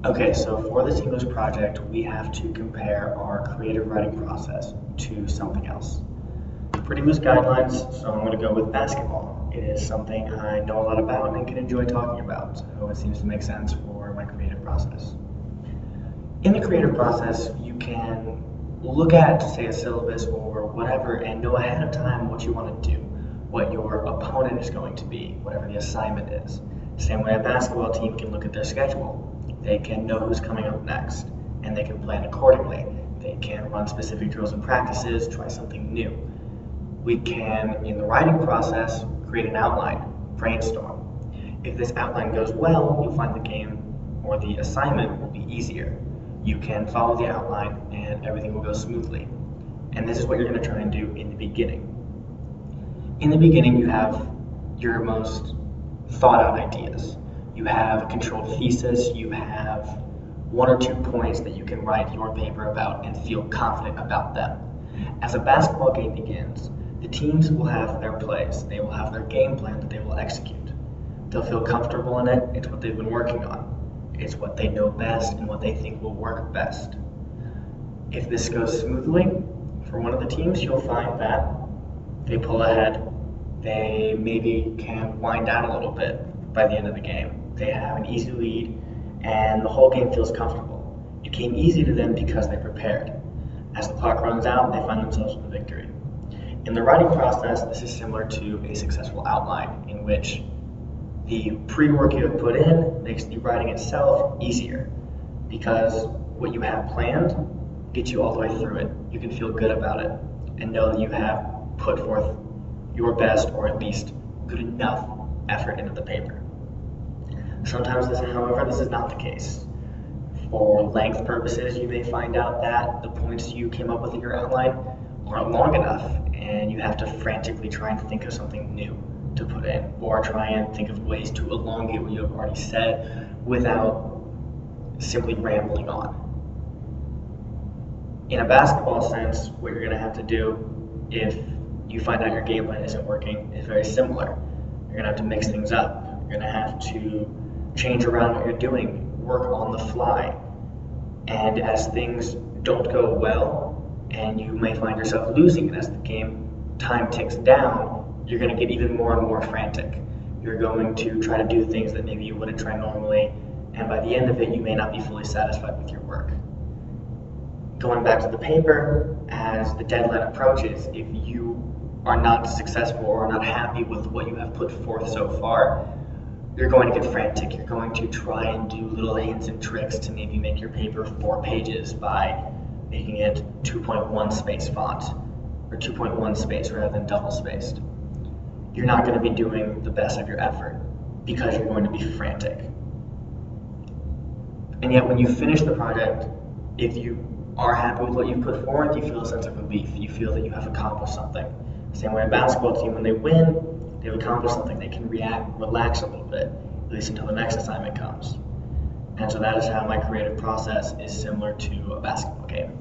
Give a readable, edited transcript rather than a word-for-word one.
Okay, so for this English project, we have to compare our creative writing process to something else. Pretty loose guidelines, so I'm going to go with basketball. It is something I know a lot about and can enjoy talking about, so it seems to make sense for my creative process. In the creative process, you can look at, say, a syllabus or whatever and know ahead of time what you want to do, what your opponent is going to be, whatever the assignment is. Same way a basketball team can look at their schedule. They can know who's coming up next, and they can plan accordingly. They can run specific drills and practices, try something new. We can, in the writing process, create an outline, brainstorm. If this outline goes well, you'll find the game or the assignment will be easier. You can follow the outline and everything will go smoothly. And this is what you're going to try and do in the beginning. In the beginning, you have your most thought out ideas. You have a controlled thesis, you have 1 or 2 points that you can write your paper about and feel confident about them. As a basketball game begins, the teams will have their plays. They will have their game plan that they will execute. They'll feel comfortable in it. It's what they've been working on. It's what they know best and what they think will work best. If this goes smoothly, for one of the teams, you'll find that they pull ahead. They maybe can wind down a little bit by the end of the game. They have an easy lead, and the whole game feels comfortable. It came easy to them because they prepared. As the clock runs out, they find themselves with a victory. In the writing process, this is similar to a successful outline, in which the pre-work you have put in makes the writing itself easier, because what you have planned gets you all the way through it. You can feel good about it, and know that you have put forth your best, or at least good enough effort into the paper. Sometimes, however, this is not the case. For length purposes, you may find out that the points you came up with in your outline aren't long enough, and you have to frantically try and think of something new to put in, or try and think of ways to elongate what you have already said without simply rambling on. In a basketball sense, what you're going to have to do if you find out your game plan isn't working is very similar. You're going to have to mix things up. You're going to have to change around what you're doing, work on the fly. And as things don't go well, and you may find yourself losing, and as the game time ticks down, you're going to get even more and more frantic. You're going to try to do things that maybe you wouldn't try normally, and by the end of it, you may not be fully satisfied with your work. Going back to the paper, as the deadline approaches, if you are not successful or not happy with what you have put forth so far, you're going to get frantic. You're going to try and do little hints and tricks to maybe make your paper 4 pages by making it 2.1 space font, or 2.1 space rather than double spaced. You're not going to be doing the best of your effort because you're going to be frantic. And yet when you finish the project, if you are happy with what you put forth, you feel a sense of relief. You feel that you have accomplished something. Same way a basketball team, when they win, they've accomplished something. They can relax a little bit, at least until the next assignment comes. And so that is how my creative process is similar to a basketball game.